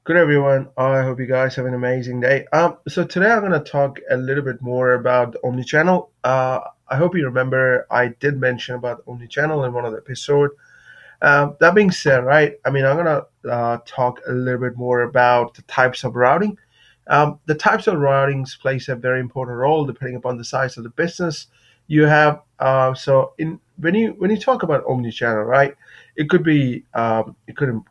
Good everyone. I hope you guys have an amazing day. So today I'm going to talk a little bit more about the OmniChannel. I hope you remember I did mention about OmniChannel in one of the episodes. That being said, right? I'm going to talk a little bit more about the types of routing. The types of routings plays a very important role depending upon the size of the business you have. So in when you talk about omni-channel, right? It could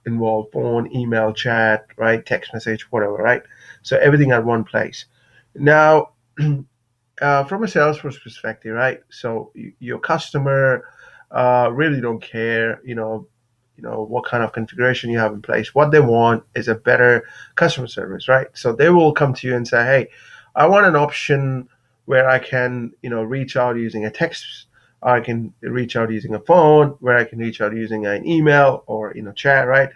involve phone, email, chat, right, text message, whatever, right? So everything at one place. Now, from a Salesforce perspective, right? So your customer really don't care, what kind of configuration you have in place. What they want is a better customer service, right? So they will come to you and say, "Hey, I want an option where I can, reach out using a text. I can reach out using a phone, where I can reach out using an email or chat, right?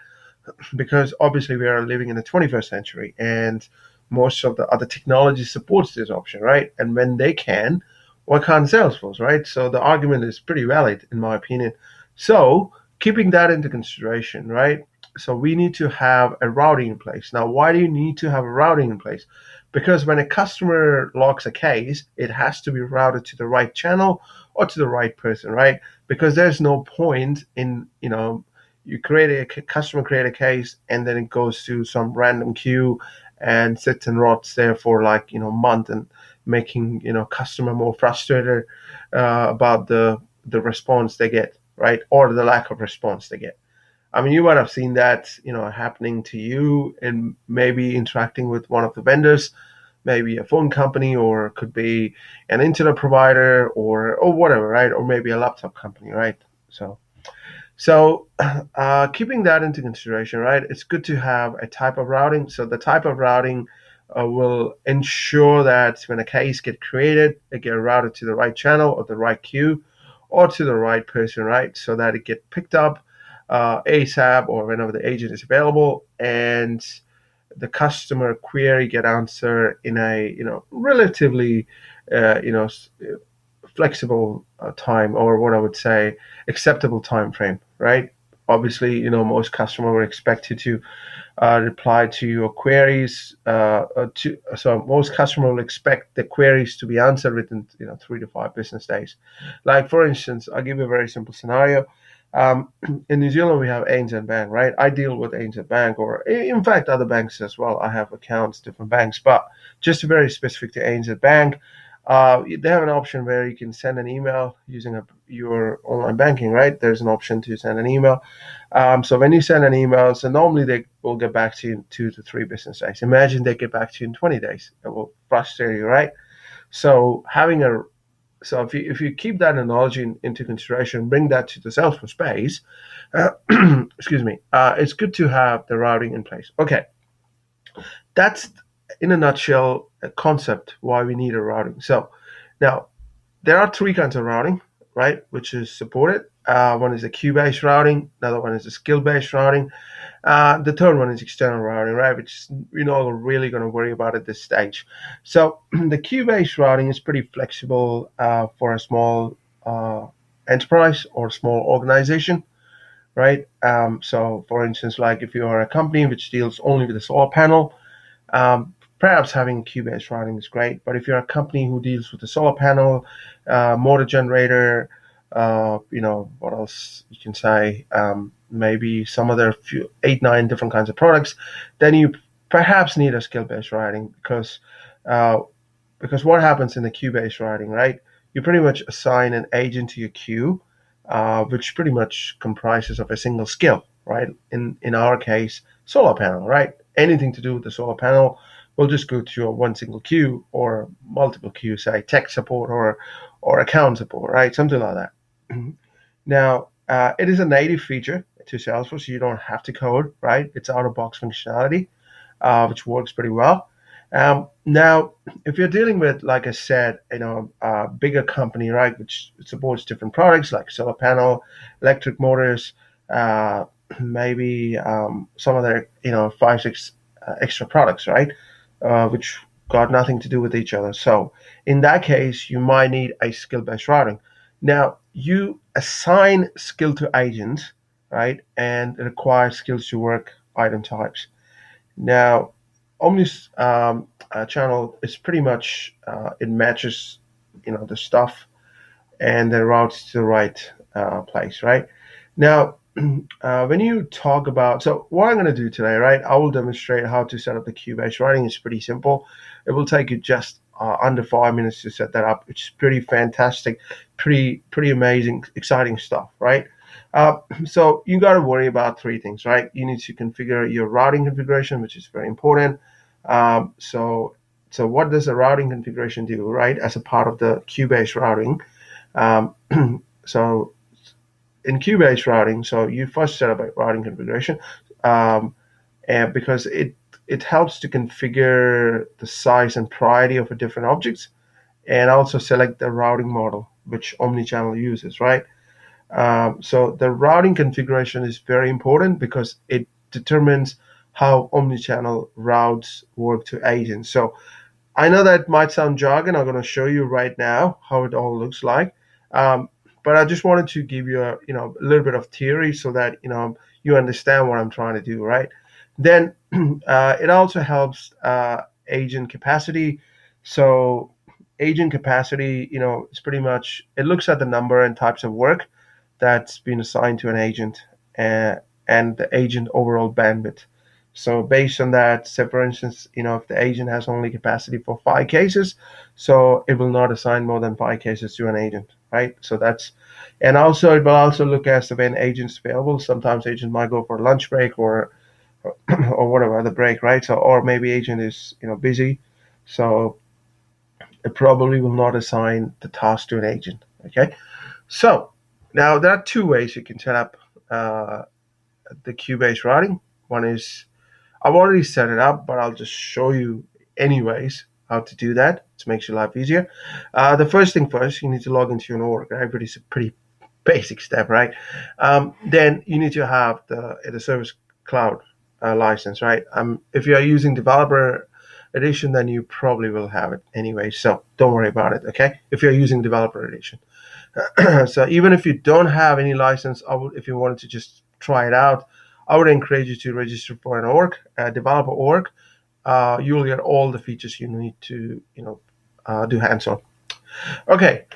Because obviously we are living in the 21st century and most of the other technology supports this option, right? And when they can, why can't Salesforce, right? So the argument is pretty valid in my opinion. So keeping that into consideration, right? So we need to have a routing in place. Now, why do you need to have a routing in place? Because when a customer logs a case, it has to be routed to the right channel or to the right person, right? Because there's no point in, you create a customer create a case and then it goes to some random queue and sits and rots there for like a month and making customer more frustrated about the response they get, right, or the lack of response they get. I mean, you might have seen that happening to you and maybe interacting with one of the vendors, maybe a phone company, or it could be an internet provider, or whatever, right, or maybe a laptop company, right? So, keeping that into consideration, right? It's good to have a type of routing. So the type of routing will ensure that when a case get created, it get routed to the right channel or the right queue, or to the right person, right? So that it get picked up ASAP or whenever the agent is available, and the customer query get answered in a relatively uh, you know flexible time, or what I would say acceptable time frame, right? Obviously, most customer will expect you to reply to your queries. So most customer will expect the queries to be answered within 3 to 5 business days. Like for instance, I'll give you a very simple scenario. Um, in New Zealand, we have ANZ Bank, right? I deal with ANZ Bank, or in fact other banks as well. I have accounts, different banks, but just very specific to ANZ Bank. They have an option where you can send an email using your online banking, right? There's an option to send an email. So when you send an email, so normally they will get back to you in 2 to 3 business days. Imagine they get back to you in 20 days. It will frustrate you, right? So having a so if you keep that analogy into consideration, bring that to the Salesforce space, uh, excuse me, it's good to have the routing in place. Okay, that's in a nutshell a concept why we need a routing. So now there are three kinds of routing, right, which is supported. One is a queue-based routing, another one is a skill-based routing. The third one is external routing, right, which we're not really going to worry about at this stage. So the queue-based routing is pretty flexible for a small enterprise or small organization, right? So for instance, like if you are a company which deals only with the solar panel, perhaps having queue-based routing is great. But if you're a company who deals with the solar panel, motor generator, what else you can say, maybe some other few, 8, 9 different kinds of products, then you perhaps need a skill-based routing uh, because what happens in the queue-based routing, right? You pretty much assign an agent to your queue, which pretty much comprises of a single skill, right? In our case, solar panel, right? Anything to do with the solar panel will just go to your one single queue or multiple queues, say tech support or account support, right? Something like that. Now, it is a native feature to Salesforce, so you don't have to code, right? It's out of box functionality, which works pretty well. Now, if you're dealing with, like I said, a bigger company, right, which supports different products like solar panel, electric motors, uh, maybe some other, 5, 6 extra products, right, which got nothing to do with each other. So in that case, you might need a skill-based routing. Now, you assign skill to agents, right, and it requires skills to work item types. Now, Omni's channel is pretty much it matches, the stuff and then routes to the right place, right? Now, when you talk about, so what I'm going to do today, right? I will demonstrate how to set up the queue-based routing. It's pretty simple. It will take you just under 5 minutes to set that up. It's pretty fantastic, pretty amazing, exciting stuff, right? Uh, so you got to worry about three things, right? You need to configure your routing configuration, which is very important. So what does a routing configuration do, right? As a part of the queue-based routing, um, so in queue-based routing, so you first set up a routing configuration, um, and because it helps to configure the size and priority of a different objects, and also select the routing model which OmniChannel uses, right? So the routing configuration is very important because it determines how OmniChannel routes work to agents. So I know that might sound jargon. I'm going to show you right now how it all looks like. Um, but I just wanted to give you a little bit of theory so that you understand what I'm trying to do, right? Then it also helps agent capacity. So agent capacity, it's pretty much it looks at the number and types of work that's been assigned to an agent uh, and the agent overall bandwidth. So based on that, say for instance, if the agent has only capacity for 5 cases, so it will not assign more than 5 cases to an agent, right? So that's, and also it will also look as to when agents available. Sometimes agent might go for a lunch break or whatever other break, right? So or maybe agent is busy, so it probably will not assign the task to an agent. Okay, so now there are two ways you can set up uh, the queue-based routing. One is I've already set it up, but I'll just show you anyways how to do that to make your life easier. The first thing first, you need to log into your org, right? But it's a pretty basic step, right? Then you need to have the Service Cloud license, right? If you are using Developer Edition, then you probably will have it anyway. So don't worry about it, okay? If you're using Developer Edition. So even if you don't have any license, if you wanted to just try it out, I would encourage you to register for an org, a developer org. You will get all the features you need to, do hands-on. Okay,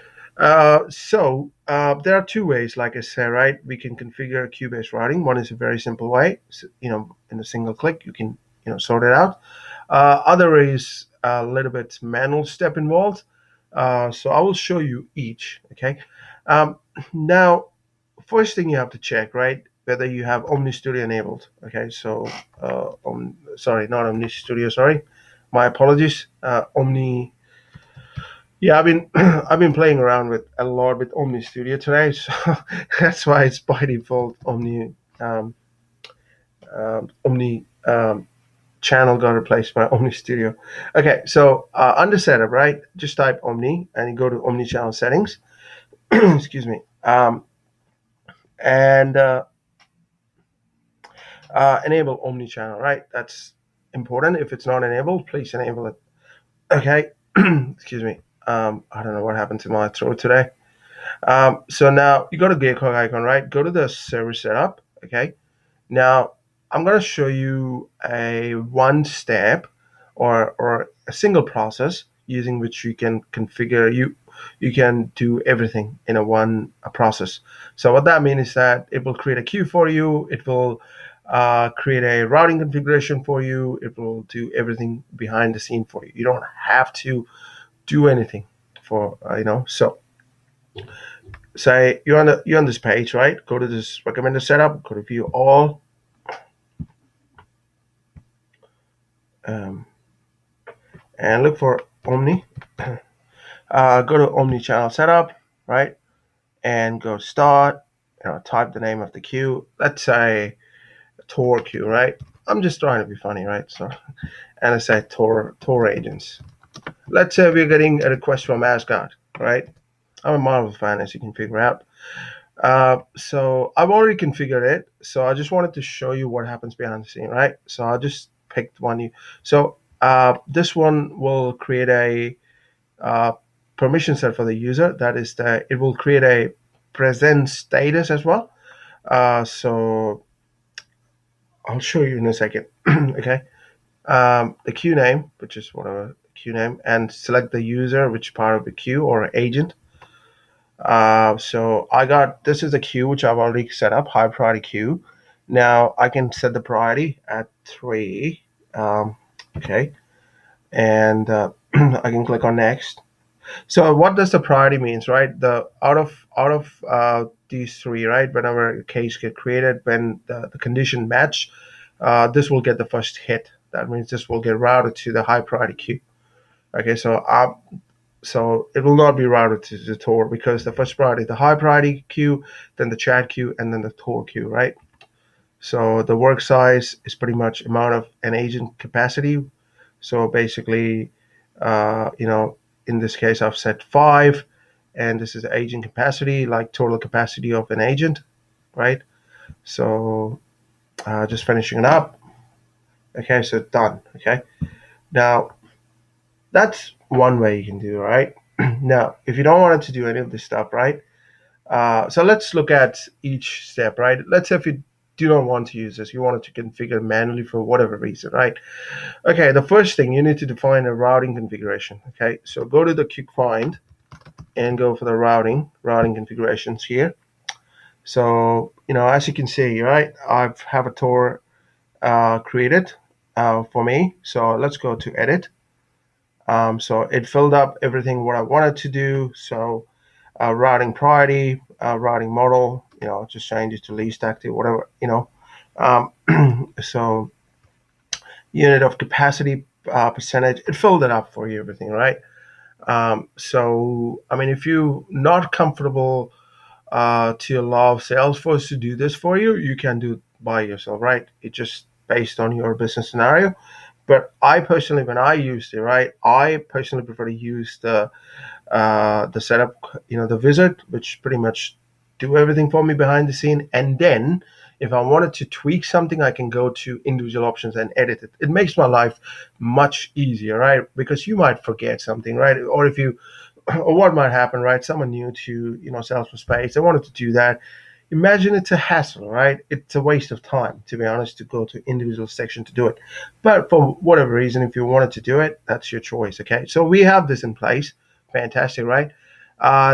so there are two ways, like I said, right? We can configure queue-based routing. One is a very simple way, so, in a single click, you can, sort it out. Other is a little bit manual step involved. So I will show you each. Okay. Now, first thing you have to check, right, whether you have Omni Studio enabled. Okay. So, sorry, not Omni Studio. Sorry, my apologies. Omni. Yeah, I've been I've been playing around with a lot with Omni Studio today, so that's why it's by default Omni channel got replaced by Omni Studio. Okay, so under setup, right? Just type Omni and you go to Omni-Channel settings. Excuse me. And enable Omni-Channel, right? That's important. If it's not enabled, please enable it. Okay. Excuse me. I don't know what happened to my throat today. So now you go to Gatecog icon, right? Go to the server setup. Okay. Now, I'm going to show you a one step or a single process using which you can configure you can do everything in a process. So what that means is that it will create a queue for you. It will create a routing configuration for you. It will do everything behind the scene for you. You don't have to do anything for So say you're on this page, right? Go to this recommended setup. Go to view all. Um, and look for Omni. Go to Omni-Channel setup, right? And go start. Type the name of the queue. Let's say Tor queue, right? I'm just trying to be funny, right? So, and I say Tor agents. Let's say we're getting a request from Asgard, right? I'm a Marvel fan, as you can figure out. So I've already configured it. So I just wanted to show you what happens behind the scene, right? So I just picked one. So this one will create a uh, permission set for the user. That is that it will create a present status as well. So I'll show you in a second. Okay. the queue name, which is whatever queue name, and select the user, which part of the queue or agent. So I got, this is a queue which I've already set up, high priority queue. Now I can set the priority at 3. Okay, and I can click on next. So what does the priority means, right? The out of these 3, right? Whenever a case get created, when the condition match, this will get the first hit. That means this will get routed to the high priority queue. Okay, so it will not be routed to the Tor because the first priority, the high priority queue, then the chat queue, and then the Tor queue, right? So the work size is pretty much amount of an agent capacity. So basically, in this case, I've set 5, and this is the agent capacity, like total capacity of an agent, right? So just finishing it up. Okay, so done. Okay, now that's one way you can do it, right? Now, if you don't want it to do any of this stuff, right? So let's look at each step, right? Let's say if you do not want to use this, you want it to configure manually for whatever reason, right? Okay, the first thing you need to define a routing configuration. Okay, so go to the quick find and go for the routing configurations here. So as you can see, right, I have a Tor created for me. So let's go to edit. So it filled up everything what I wanted to do. So routing priority, routing model, just change it to least active, whatever. So unit of capacity, percentage, it filled it up for you, everything, right? So, I mean, if you're not comfortable to allow Salesforce to do this for you, you can do it by yourself, right? It's just based on your business scenario. But I personally, when I used it, right, I personally prefer to use the setup, the wizard, which pretty much do everything for me behind the scene. And then if I wanted to tweak something, I can go to individual options and edit it. It makes my life much easier, right? Because you might forget something, right? Or if you, or what might happen, right? Someone new to, Salesforce space, they wanted to do that. Imagine it's a hassle, right? It's a waste of time, to be honest, to go to individual section to do it. But for whatever reason, if you wanted to do it, that's your choice, okay? So we have this in place. Fantastic, right?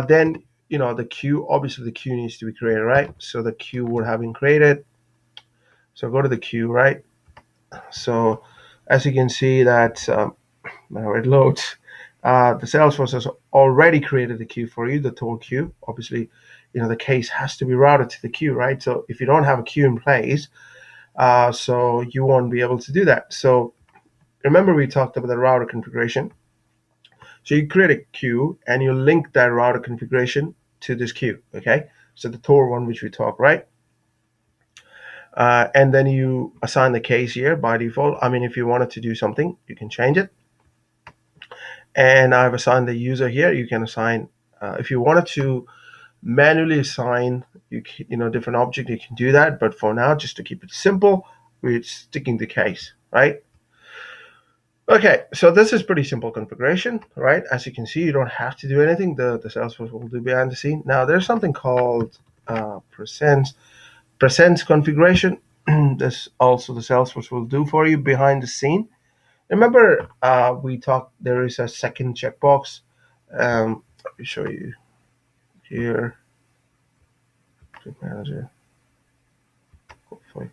Then the queue. Obviously, the queue needs to be created, right? So the queue would have been created. So go to the queue, right? So as you can see that now it loads. The Salesforce has already created the queue for you, the Tor queue. Obviously, the case has to be routed to the queue, right? So if you don't have a queue in place, so you won't be able to do that. So remember we talked about the router configuration. So you create a queue and you link that router configuration to this queue, okay? So the Tor one, which we talked, right? And then you assign the case here by default. I mean, if you wanted to do something, you can change it. And I've assigned the user here. You can assign, if you wanted to manually assign, different object, you can do that. But for now, just to keep it simple, we're sticking the case, right? Okay, so this is pretty simple configuration, right? As you can see, you don't have to do anything. The Salesforce will do behind the scene. Now, there's something called presence configuration. This also the Salesforce will do for you behind the scene. Remember, we talked. There is a second checkbox. Let me show you here. Manager. Hopefully.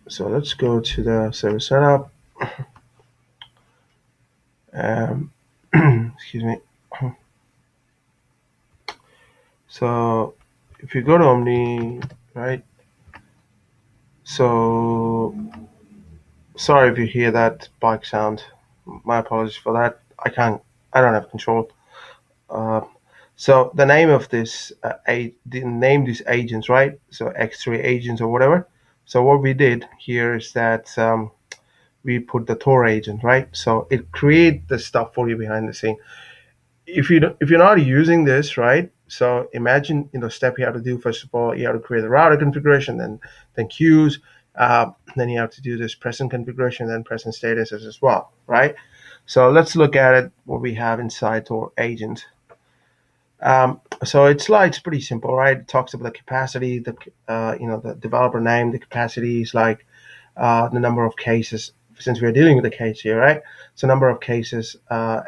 So let's go to the service setup. Excuse me. So if you go to Omni, right? So sorry if you hear that bike sound. My apologies for that. I don't have control. Uh, so the name of this, name these agents, right? So X3 agents or whatever. So what we did here is that we put the Tor agent, right? So it create the stuff for you behind the scene. If you're not using this, right? So imagine step you have to do. First of all, you have to create the router configuration, then queues, then you have to do this present configuration, then present statuses as well, right? So let's look at it. What we have inside Tor agent. So it's pretty simple, right? It talks about the capacity, the developer name, the capacity is like the number of cases, since we're dealing with a case here, right? So number of cases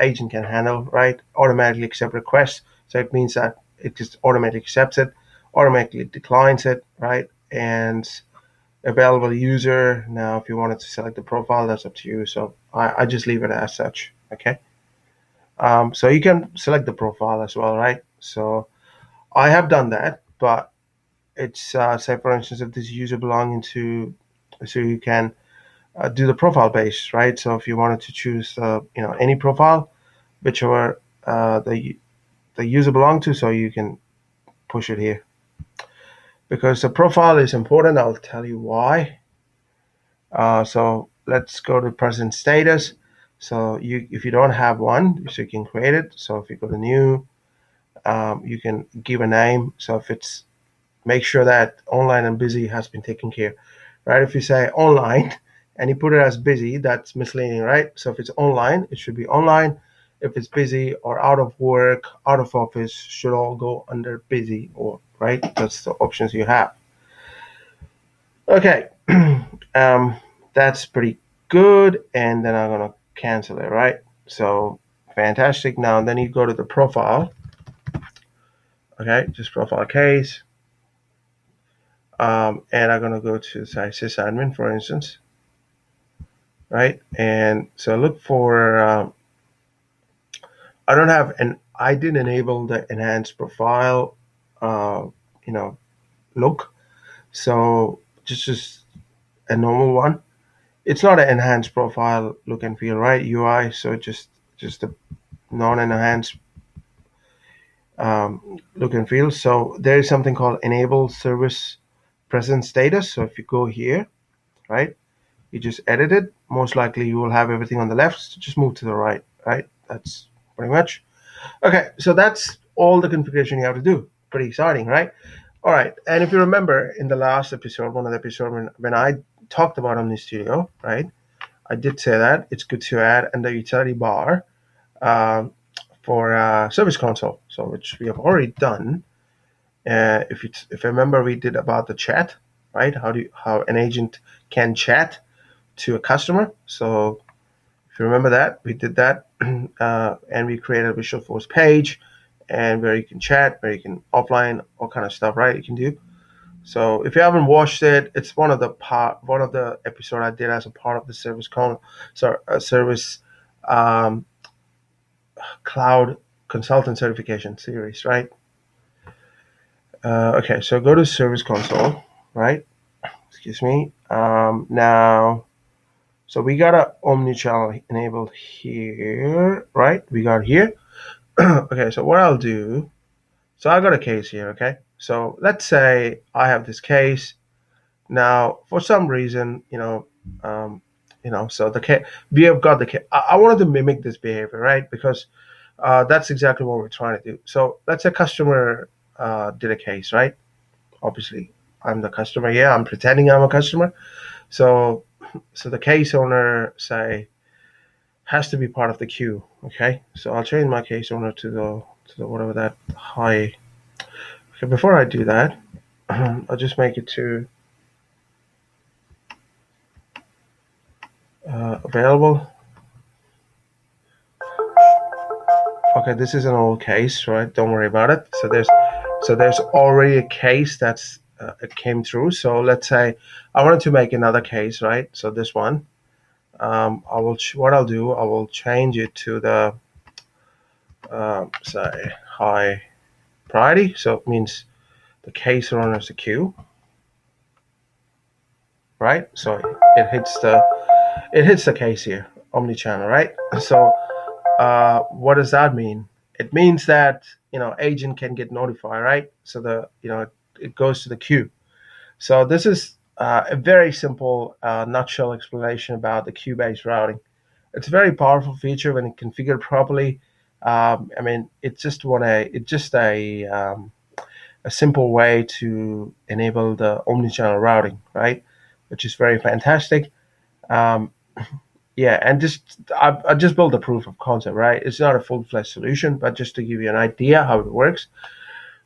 agent can handle, right? Automatically accept requests. So it means that it just automatically accepts it, automatically declines it, right? And available user. Now, if you wanted to select the profile, that's up to you. So I just leave it as such, okay? So you can select the profile as well, right? So I have done that, but it's say for instance, if this user belonging to, so you can do the profile based, right? So if you wanted to choose, any profile, whichever the user belong to, so you can push it here because the profile is important. I'll tell you why. So let's go to present status. So if you don't have one, so you can create it. So if you go to new, you can give a name. So if it's, make sure that online and busy has been taken care, right? If you say online and you put it as busy, that's misleading, right? So if it's online, it should be online. If it's busy or out of work, out of office, should all go under busy, or right? That's the options you have. Okay, um, that's pretty good. And then I'm gonna cancel it, right? So fantastic. Now then you go to the profile. Okay, just profile case. And I'm gonna go to say sysadmin, for instance, right? And so look for I don't have an I didn't enable the enhanced profile, uh, you know, look. So just a normal one. It's not an enhanced profile look and feel, right? UI. So just a non-enhanced look and feel. So there is something called enable service present status. So if you go here, right, you just edit it. Most likely you will have everything on the left. So just move to the right, right? That's pretty much. Okay, so that's all the configuration you have to do. Pretty exciting, right? All right, and if you remember in the last episode, one of the episodes when I talked about Omni Studio, right, I did say that it's good to add in the utility bar um, for Service Console, so which we have already done. If I remember, we did about the chat, right? How an agent can chat to a customer. So if you remember that, we did that, and we created a Visual Force page, and where you can chat, where you can offline, all kind of stuff, right? You can do. So if you haven't watched it, it's one of the episode I did as a part of the service um, cloud consultant certification series, right? Okay, so go to Service Console, right? Excuse me. Now, so we got a Omni-Channel enabled here, right? We got here. Okay, so what I'll do, so I got a case here, okay? So let's say I have this case. Now, for some reason, so the case, we have got the case. I wanted to mimic this behavior, right? Because that's exactly what we're trying to do. So let's say customer did a case, right? Obviously, I'm the customer. Yeah, I'm pretending I'm a customer. So, so the case owner say has to be part of the queue. Okay, so I'll change my case owner to the whatever that high. Okay, before I do that, I'll just make it to available. Okay, this is an old case, right? Don't worry about it. So there's already a case that's it came through. So let's say I wanted to make another case, right? So this one, what I'll do, I will change it to the say high priority. So it means the case owner is the queue, right? So it hits the case here, Omni-Channel, right? So what does that mean? It means that agent can get notified, right? So it goes to the queue. So this is a very simple nutshell explanation about the queue-based routing. It's a very powerful feature when it's configured properly. I mean, it's just a simple way to enable the omni-channel routing, right? Which is very fantastic. Um, yeah, and I just built a proof of concept, right? It's not a full-fledged solution, but just to give you an idea how it works,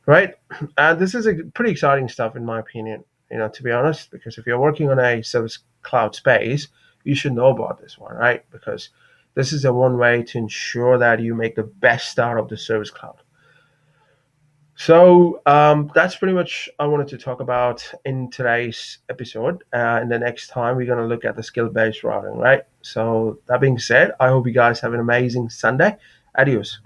right? And this is a pretty exciting stuff in my opinion. To be honest, because if you're working on a service cloud space, you should know about this one, right? Because this is the one way to ensure that you make the best out of the Service Cloud. So that's pretty much I wanted to talk about in today's episode. And the next time we're going to look at the skill-based routing, right? So that being said, I hope you guys have an amazing Sunday. Adios.